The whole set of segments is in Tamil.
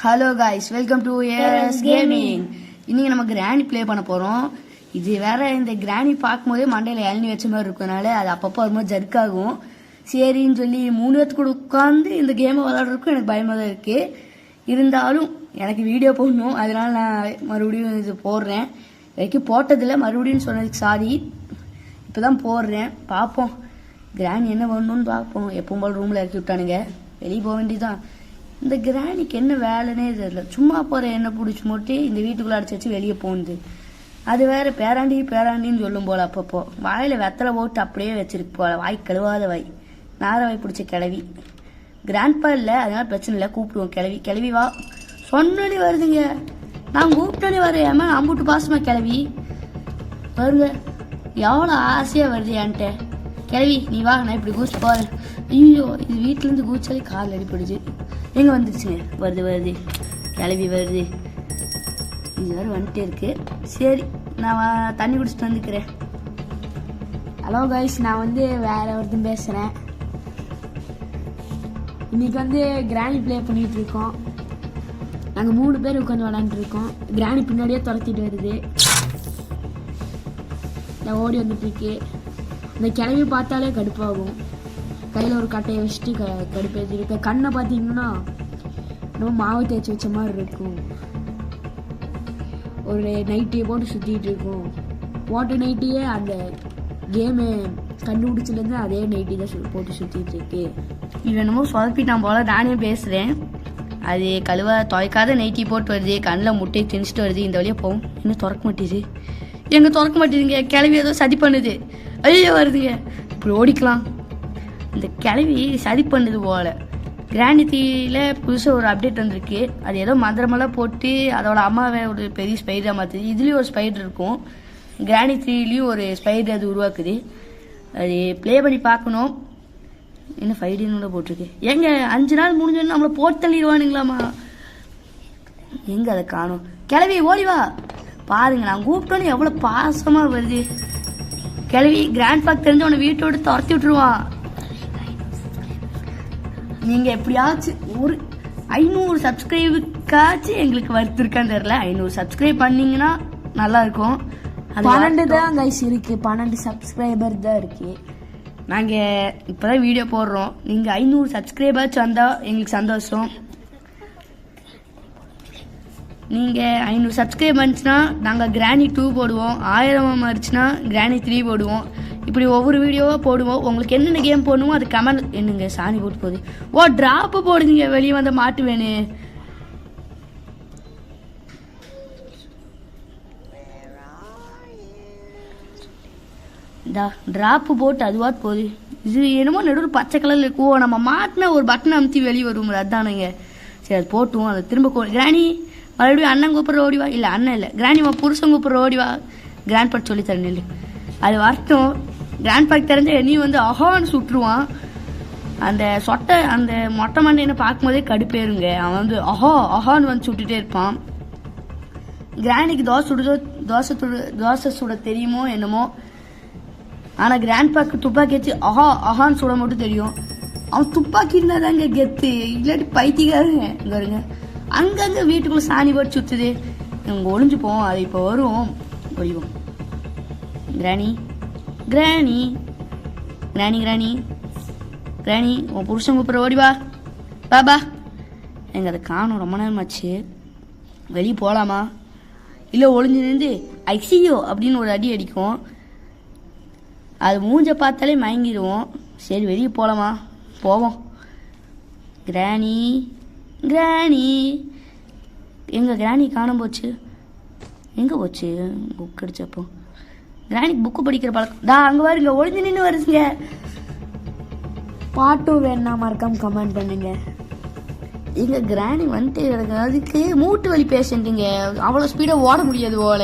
Hello guys, welcome to as gaming. இன்னைக்கு நம்ம கிராணி ப்ளே பண்ண போறோம். இது வேற, இந்த கிராணி பார்க்கும்போதே மண்டையில இளநி வச்ச மாதிரி இருக்கனால அது அப்பப்போ வரும்போது ஜர்க்காகும். சரின்னு சொல்லி 3 பேர்த்து கூட உட்காந்து இந்த கேமை விளையாடுறதுக்கும் எனக்கு பயமாக தான் இருக்கு. இருந்தாலும் எனக்கு வீடியோ போடணும், அதனால நான் மறுபடியும் இது போடுறேன். வரைக்கும் போட்டதில்லை, மறுபடியும் சொன்னதுக்கு சாரி. இப்போதான் போடுறேன், பார்ப்போம் கிராணி என்ன பண்ணணும்னு பார்ப்போம். எப்பவும் போல் ரூமில் இறக்கி விட்டானுங்க, வெளியே போக வேண்டியதான். இந்த கிராணிக்கு என்ன வேலைன்னே தெரியல. சும்மா போகிற எண்ணெய் பிடிச்சி மூட்டி இந்த வீட்டுக்குள்ளே அடிச்சு வச்சு வெளியே போகுது. அது வேற பேராண்டின்னு சொல்லும் போல. அப்பப்போ வாயில் வெத்தலை போட்டு அப்படியே வச்சிருக்கு போல. வாய் கழுவாத வாய், நார வாய் பிடிச்ச கிளவி. கிராண்ட்பா இல்லை, அதனால பிரச்சனை இல்லை, கூப்பிடுவோம். கிளவி வா சொன்னே வருதுங்க. நான் கூப்பிட்டோன்னே வரேன். ஏமா அம்புட்டு பாசமா கிளவி வருங்க. எவ்வளோ ஆசையாக வருது என்கிட்ட. கிளவி நீ வா, நான் இப்படி கூச்சு போகிறேன். ஐயோ, இது வீட்டிலேருந்து கூச்சாலே கால் அடிப்படுச்சு. எங்கே வந்துருச்சுங்க? வருது கிளவி வருது. இது வேறு வந்துட்டே இருக்கு. சரி, நான் தண்ணி குடிச்சிட்டு வந்துக்கிறேன். ஹலோ கைஸ், நான் வேற ஒருத்தன் பேசுகிறேன். இன்னைக்கு கிராணி ப்ளே பண்ணிகிட்டு இருக்கோம். நாங்கள் 3 பேர் உட்காந்து விளாண்டுருக்கோம். கிராணி பின்னாடியே துரத்திட்டு வருது. நான் ஓடி வந்துட்டுருக்கு. இந்த கிளவி பார்த்தாலே கடுப்பாகும். கையில் ஒரு கட்டையை வச்சுட்டு கடுப்பேற்றிருக்க. கண்ணை பார்த்தீங்கன்னா நம்ம மாவு தேய்ச்சி வச்ச மாதிரி இருக்கும். ஒரு நைட்டியை போட்டு சுற்றிட்டு இருக்கும். போட்ட நைட்டியே அந்த கேமு கண்டுபிடிச்சிலேருந்து அதே நைட்டி தான் போட்டு சுற்றிட்டு இருக்கு. இது என்னமோ சொதப்பிட்டான் போல. நானே பேசுகிறேன். அது கழுவ துவைக்காத நைட்டி போட்டு வருது. கண்ணில் முட்டையை திணிச்சிட்டு வருது. இந்த வழியாக போகும். இன்னும் திறக்க மாட்டேது. எங்கே திறக்க மாட்டேதுங்க. கிளவி ஏதோ சதி பண்ணுது. ஐயோ வருதுங்க. இப்படி ஓடிக்கலாம். இந்த கிளவி சதி பண்ணுது போல. கிராணி தீயில் புதுசாக ஒரு அப்டேட் வந்திருக்கு. அது ஏதோ மந்திரமெல்லாம் போட்டு அதோட அம்மாவை ஒரு பெரிய ஸ்பைடராக மாற்றுது. இதுலேயும் ஒரு ஸ்பைடர் இருக்கும். கிராணி தீலையும் ஒரு ஸ்பைடர் அது உருவாக்குது. அது ப்ளே பண்ணி பார்க்கணும். என்ன 5 டேனோட போட்டிருக்கு. எங்க 5 நாள் முடிஞ்சோன்னு நம்மளை போட்டு தள்ளிடுவானுங்களாமா. எங்கே அதை காணும். கிளவி ஓடிவா பாருங்க. நான் கூப்பிட்டோன்னு எவ்வளோ பாசமாக வருது. கிளவி கிராண்ட் பாக் தெரிஞ்சு உன்னை வீட்டோடு துரத்தி விட்டுருவான். நீங்கள் எப்படியாச்சும் ஒரு 500 சப்ஸ்கிரைபுக்காச்சும் எங்களுக்கு வருத்திருக்கான்னு தெரியல. 500 சப்ஸ்கிரைப் பண்ணீங்கன்னா நல்லா இருக்கும். 12 தான் கைஸ் இருக்கு. 12 சப்ஸ்கிரைபர் தான் இருக்கு. நாங்கள் இப்போ தான் வீடியோ போடுறோம். நீங்கள் 500 சப்ஸ்கிரைபர்ஸ் வந்தால் எங்களுக்கு சந்தோஷம். நீங்கள் 500 சப்ஸ்கிரைப் வந்துச்சுன்னா நாங்கள் கிராணி 2 போடுவோம். 1000 மாறிச்சுன்னா கிராணி 3 போடுவோம். இப்படி ஒவ்வொரு வீடியோவாக போடுவோம். உங்களுக்கு என்னென்ன கேம் போடணுமோ அது கமெண்ட். என்னங்க சாணி போட்டு போகுது. ஓ ட்ராப்பு போடுங்க. வெளியே வந்த மாட்டு வேணு. ட்ராப்பு போட்டு அதுவாக போகுது. இது என்னமோ நடுவில் பச்சை கலரில் இருக்கும். நம்ம மாட்டினா ஒரு பட்டன் அமுத்தி வெளியே வருவோம். அதுதானுங்க. சரி, அது போட்டுவோம். அதை திரும்ப கிராணி மறுபடியும் அண்ணன் கூப்பிட்ற ஓடிவா. இல்லை அண்ணன் இல்லை, கிராணி புருஷன் கூப்பிட்ற ஓடிவா. கிராண்ட் பாக் சொல்லி தரேன் இல்லை. அது வரட்டும். கிராண்ட் பாக் தெரிஞ்ச நீ அஹான்னு சுட்டுருவான். அந்த சொட்டை அந்த மொட்டை மண்டையை பார்க்கும்போதே கடுப்பேருங்க. அவன் அஹான்னு சுட்டுட்டே இருப்பான். கிராணிக்கு தோசை சுட தெரியுமோ என்னமோ. ஆனால் கிராண்ட் பாக்கு துப்பாக்கி வச்சு அஹான்னு சுட மட்டும் தெரியும். அவன் துப்பாக்கி இருந்தால் தாங்க கெத்து, இல்லாட்டி பைத்தியக்காருங்க. இங்கே வருங்க. அங்கங்கே வீட்டுக்குள்ளே சாணி போட்டு சுற்றுது. இவங்க ஒளிஞ்சுப்போம். அது இப்போ வரும். ஒழிவோம். கிராணி உன் புருஷன் கூப்பிட்ற ஓடிவா. பாபா எங்க அதை காணும். ரொம்ப நேரமாச்சு. வெளியே போகலாமா? இல்லை ஒளிஞ்சு நின்று ஐசியோ அப்படின்னு ஒரு அடி அடிக்கும். அது மூஞ்ச பார்த்தாலே மயங்கிடுவோம். சரி, வெளியே போகலாமா? போவோம். கிராணி எங்க கிராணி காணாம போச்சு. எங்கே போச்சு? புக் அடிச்சப்போ கிராணிக்கு புக்கு படிக்கிற பழக்கம். அங்கே வருங்க. ஒளிஞ்சு நின்று வருதுங்க. பாட்டும் வேணா மறக்காம கமெண்ட் பண்ணுங்க. எங்க கிராணி வந்துட்டு எனக்கு அதுக்கு மூட்டு வலி பேஷண்ட்டுங்க. அவ்வளோ ஸ்பீடாக ஓட முடியாது போல.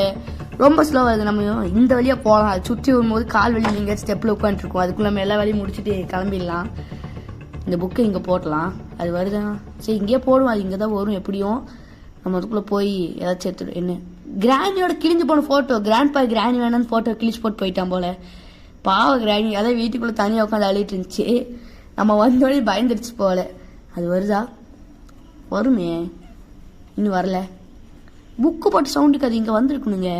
ரொம்ப ஸ்லோவாக இருக்குது. நம்ம இந்த வழியாக போகலாம். அது சுற்றி வரும்போது கால் வலி நீங்கள் ஸ்டெப்பில் உட்காந்துருக்கோம். அதுக்குள்ள நம்ம எல்லா வேலையும் முடிச்சுட்டு கிளம்பிடலாம். இந்த புக்கை இங்கே போட்டலாம். அது வருதான். சரி, இங்கேயே போடுவோம். அது இங்கே தான் வரும் எப்படியும். நம்ம அதுக்குள்ளே போய் ஏதாச்சும் எடுத்துடும். என்ன கிராணியோட கிழிஞ்சு போன ஃபோட்டோ. கிராண்ட் பா கிராணி வேணான்னு ஃபோட்டோ கிழிச்சு போட்டு போயிட்டான் போல. பாவ கிராணி. அதான் வீட்டுக்குள்ளே தனியாக உட்காந்து அழிட்டு இருந்துச்சு. நம்ம வந்தோடனே பயந்துடுச்சு போல. அது வருதா? வருமே. இன்னும் வரல. புக்கு போட்டு சவுண்டுக்கு அது இங்கே வந்துருக்கணுங்க.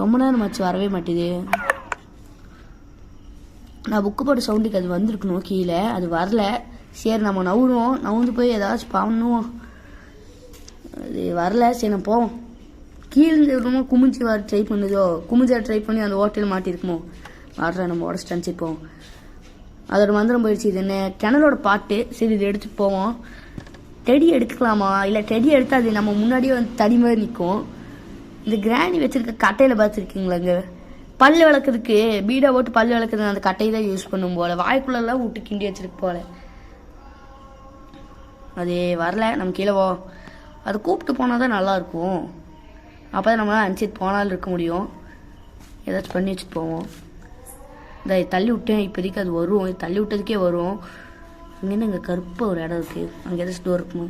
ரொம்ப நேரம் ஆச்சு வரவே மாட்டேது. நான் புக்கு போட்ட சவுண்டுக்கு அது வந்திருக்கணும் கீழே, அது வரல. சரி நம்ம நவுந்து போய் ஏதாச்சும் பண்ணுவோம். அது வரல. சரி நம்ம போவோம். கீழே ரொம்ப குமிஞ்சு வர ட்ரை பண்ணுதோ, குமிஞ்சா ட்ரை பண்ணி அந்த ஹோட்டல் மாட்டிருக்குமோ. வர்ற நம்ம உடச்சிட்டு அனுப்பிச்சிப்போம். அதோட மந்திரம் போயிடுச்சு. இது என்ன கிணலோட பாட்டு. சரி இது எடுத்துட்டு போவோம். டெடி எடுத்துக்கலாமா? இல்லை டெடி எடுத்தால் அது நம்ம முன்னாடியே வந்து தடி மாதிரி நிற்கும். இந்த கிராணி வச்சிருக்க கட்டையில் பார்த்துருக்கீங்களாங்க, பல் விளக்குறதுக்கு பீடா போட்டு பல் விளக்குறது அந்த கட்டையை தான் யூஸ் பண்ணும் போல. வாய்க்குள்ளெல்லாம் விட்டு கிண்டி வச்சிருக்கு போல. அது வரல. நம்ம கீழே அதை கூப்பிட்டு போனால் தான் நல்லாயிருக்கும். அப்போ தான் நம்மளால் அனுப்பிச்சிட்டு போனாலும் இருக்க முடியும். ஏதாச்சும் பண்ணி வச்சுட்டு போவோம். இதை தள்ளி விட்டேன். இப்போதைக்கு அது வரும். இது தள்ளி விட்டதுக்கே வரும். அங்கேருந்து அங்கே கருப்பாக ஒரு இடம் இருக்குது. அங்கே ஏதாச்சும் டோர் இருக்குமா?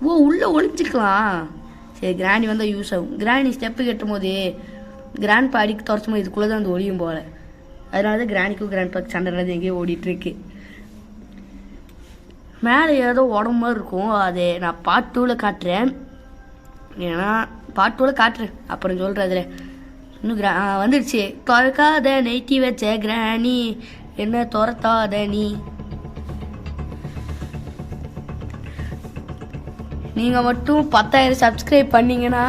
ஓ, உள்ளே ஒழிஞ்சிக்கலாம். சரி கிராணி வந்தால் யூஸ் ஆகும். கிராணி ஸ்டெப்பு கட்டும் போது கிராண்ட் பா அடிக்க துறைச்சும் போது இதுக்குள்ளே தான் அந்த ஒளியும் போல. அதனால தான் கிராணிக்கும் கிராண்ட் பாக்கு சண்டை நடந்து எங்கேயோ ஓடிட்டுருக்கு. மேலே ஏதோ உடம்பு மாதிரி இருக்கும். அதை நான் பார்ட் 2ல் காட்டுறேன். ஏன்னா பார்ட் 2ல் காட்டுறேன், அப்புறம் சொல்கிறேன். அதில் இன்னும் வந்துடுச்சு. துறக்காத நைட்டி வச்ச கிராணி என்ன துரத்தாத நீ. நீங்கள் மட்டும் 10,000 சப்ஸ்கிரைப் பண்ணிங்கன்னா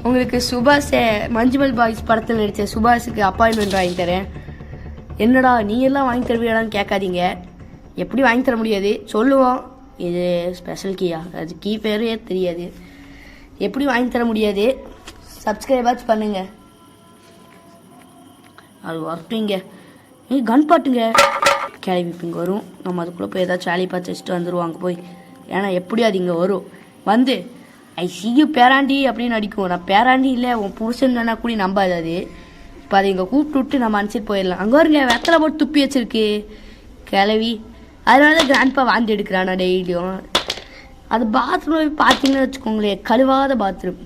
உங்களுக்கு சுபாஷ் மஞ்சுமல் பாய்ஸ் படத்தில் நடித்த சுபாஷுக்கு அப்பாயின்மெண்ட் வாங்கி தரேன். என்னடா நீ எல்லாம் வாங்கி தருவீங்களான்னு கேட்காதீங்க. எப்படி வாங்கி தர முடியாது சொல்லுவோம். இது ஸ்பெஷல் கீயா, அது கீ பேரே தெரியாது. எப்படி வாங்கி தர முடியாது. சப்ஸ்கிரைபாச்சும் பண்ணுங்க. அது வரட்டுங்க. நீ கன் பாட்டுங்க கிளம்பி இங்கே வரும். நம்ம அதுக்குள்ளே போய் ஏதாச்சும் வேலையை பார்த்து வச்சுட்டு வந்துடுவோம் அங்கே போய். ஏன்னா எப்படியும் அது இங்கே வரும். வந்து ஐ சியூ பேராண்டி அப்படின்னு அடிக்கும். நான் பேராண்டி இல்லை உன் புருஷன் வேணா கூட நம்பாது அது. இப்போ அதை இங்கே கூப்பிட்டு விட்டு நம்ம அனுப்பிச்சிட்டு போயிடலாம். அங்கே வருங்க வெத்தலை போட்டு துப்பி வச்சிருக்கு கிளவி. அதனால தான் கிராண்ட்பா வாந்தி எடுக்கிறானா டெய்லியும். அது பாத்ரூம் போய் பார்த்தீங்கன்னு வச்சுக்கோங்களேன், கழுவாத பாத்ரூம்.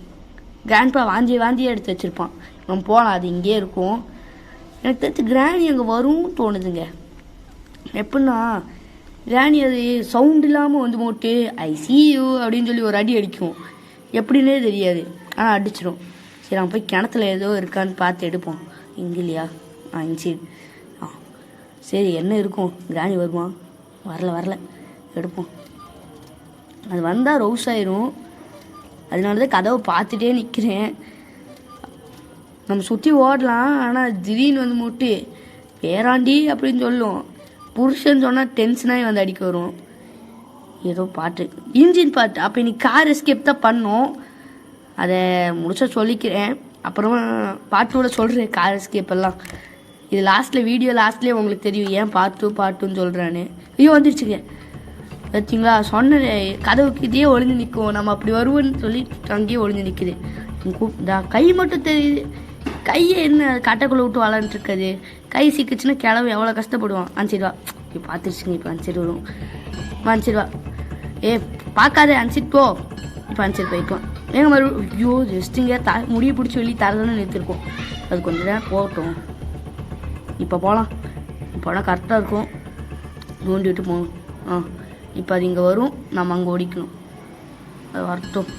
கிராண்ட்பா வாந்தியே எடுத்து வச்சுருப்பான். நம்ம போகலாம், அது இங்கேயே இருக்கும். எனக்கு தெரிஞ்சு கிராணி அங்கே வரும்னு தோணுதுங்க. எப்படின்னா கிராணி அது சவுண்ட் இல்லாமல் வந்து போட்டு ஐ சி யூ அப்படின்னு சொல்லி ஒரு அடி அடிக்கும். எப்படின்னே தெரியாது, ஆனால் அடிச்சிடும். சரி நம்ம போய் கிணத்துல ஏதோ இருக்கான்னு பார்த்து எடுப்போம். இங்கே இல்லையா? இஞ்சி. சரி என்ன இருக்கும்? கிராணி வருமா? வரல எடுப்போம். அது வந்தால் ரவுஸ் ஆயிரும். அதனால தான் கதவை பார்த்துட்டே நிற்கிறேன். நம்ம சுற்றி ஓடலாம், ஆனால் திடீர்னு வந்து மூட்டு பேராண்டி அப்படின்னு சொல்லும். புருஷன் சொன்னால் டென்ஷனாகி வந்து அடிக்க வரும். ஏதோ பாட்டு, இன்ஜின் பாட்டு. அப்போ இன்னைக்கு கார் எஸ்கேப் தான் பண்ணோம். அதை முடிச்சா சொல்லிக்கிறேன். அப்புறமா பாட்டோட சொல்கிறேன் கார் எஸ்கேப் எல்லாம். இது வீடியோ லாஸ்ட்லேயே உங்களுக்கு தெரியும் ஏன் பாட்டுன்னு சொல்கிறான்னு. ஐயோ வந்துடுச்சுங்க வச்சிங்களா. சொன்ன கதவுக்கு இதே ஒளிஞ்சு நிற்கும். நம்ம அப்படி வருவோன்னு சொல்லி அங்கேயே ஒளிஞ்சு நிற்குது. கை மட்டும் தெரியுது. கையை என்ன கட்டைக்குள்ளே விட்டு வளர்ந்துருக்குது. கை சிக்கிச்சுன்னா கிளம்பு எவ்வளோ கஷ்டப்படுவான். அனுப்பிச்சிடுவா. இப்போ பார்த்துருச்சுங்க. இப்போ அனுப்பிச்சிட்டு வரும். அனுப்பிச்சிடுவா. பார்க்காத அனுப்பிச்சிட்டு போ. இப்போ அனுப்பிச்சிட்டு போயிட்டுவான். ஏங்க மறுபடியும் ஐயோ ஜஸ்ட்டுங்க முடிய பிடிச்சி வெளியே தரதானே நிறுத்திருக்கோம். அது கொஞ்சம் நேரம் போகட்டும். இப்போ போகலாம். போனால் கரெக்டாக இருக்கும். நோண்டி விட்டு போகணும். இப்போ அது இங்கே வரும். நம்ம அங்கே ஓடிக்கணும். அது வரட்டும்,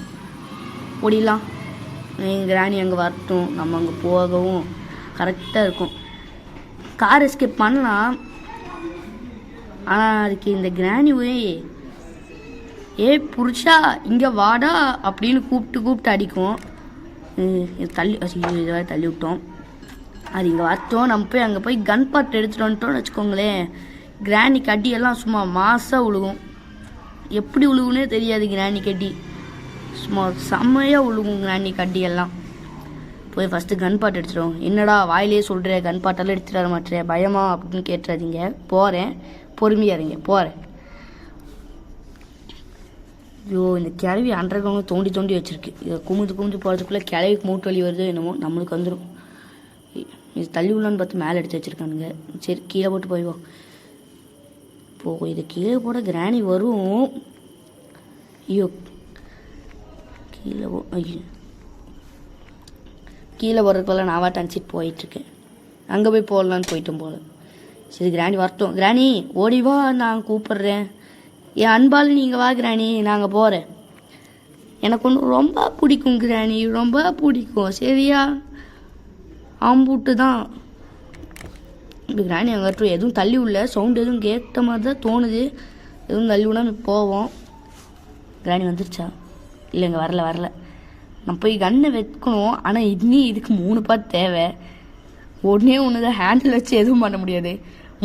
ஓடிடலாம். எங்கள் ராணி அங்கே வரட்டும். நம்ம அங்கே போகவும் கரெக்டாக இருக்கும். கார் எஸ்கேப் பண்ணலாம். ஆனால் அதுக்கு இந்த கிராணி புருஷா இங்கே வாடா அப்படின்னு கூப்பிட்டு அடிக்கும். இதை தள்ளி விட்டோம். அது இங்கே வரட்டும். நம்ம போய் அங்கே போய் கன் பாட் எடுத்துகிட்டு வந்துட்டோம்னு வச்சுக்கோங்களேன். கிராணி கட்டியெல்லாம் சும்மா மாசாக விழுகும். எப்படி விழுகுன்னே தெரியாது. கிராணி கட்டி சும்மா செம்மையாக விழுகும். கிராணி கட்டியெல்லாம் போய் ஃபஸ்ட்டு கன் பாட் எடுத்துட்டோம். என்னடா வாயிலே சொல்கிறேன் கன் பாட்டெல்லாம் எடுத்துகிட்டு வர மாட்டேன் பயமா அப்படின்னு கேட்டுறாதீங்க. போகிறேன், பொறுமையாக இருங்க, போகிறேன். ஐயோ இந்த கிளவி அன்றவங்க தோண்டி வச்சுருக்கு. இதை குமிஞ்சு போகிறதுக்குள்ளே கிளவிக்கு மூட்டு வலி வருது என்னமோ நம்மளுக்கு வந்துடும். இது தள்ளி உள்ளான்னு பார்த்து மேலே எடுத்து வச்சுருக்கானுங்க. சரி கீழே போட்டு போய்வோம். இது கீழே போட கிராணி வரும். ஐயோ கீழே போடுறதுக்குள்ள நான் வாட்ட அனுப்பிச்சிட்டு போயிட்டுருக்கேன். அங்கே போய் போடலான்னு போயிட்டோம் போல். சரி கிராணி வரட்டும். கிராணி ஓடிவா, நான் கூப்பிட்றேன். என் அன்பால் நீங்கள் வா கிராணி, நாங்கள் போகிறேன். எனக்கு ஒன்று ரொம்ப பிடிக்கும் கிராணி, ரொம்ப பிடிக்கும். சரியா? ஆம்பூட்டு தான். இப்போ கிராணி அங்கே எதுவும் தள்ளி உள்ள சவுண்டு எதுவும் கேட்ட மாதிரி தான் தோணுது. எதுவும் தள்ளி விட போவோம். கிராணி வந்துருச்சா? இல்லைங்க, வரல. நான் போய் கன்னை வைக்கணும். ஆனால் இதுக்கு 3 பார்ட் தேவை. ஒன்று தான் ஹேண்டில் வச்சு எதுவும் பண்ண முடியாது.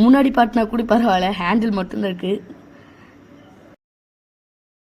முன்னாடி பாட்டுனா கூட பரவாயில்ல, ஹேண்டில் மட்டும்தான் இருக்குது.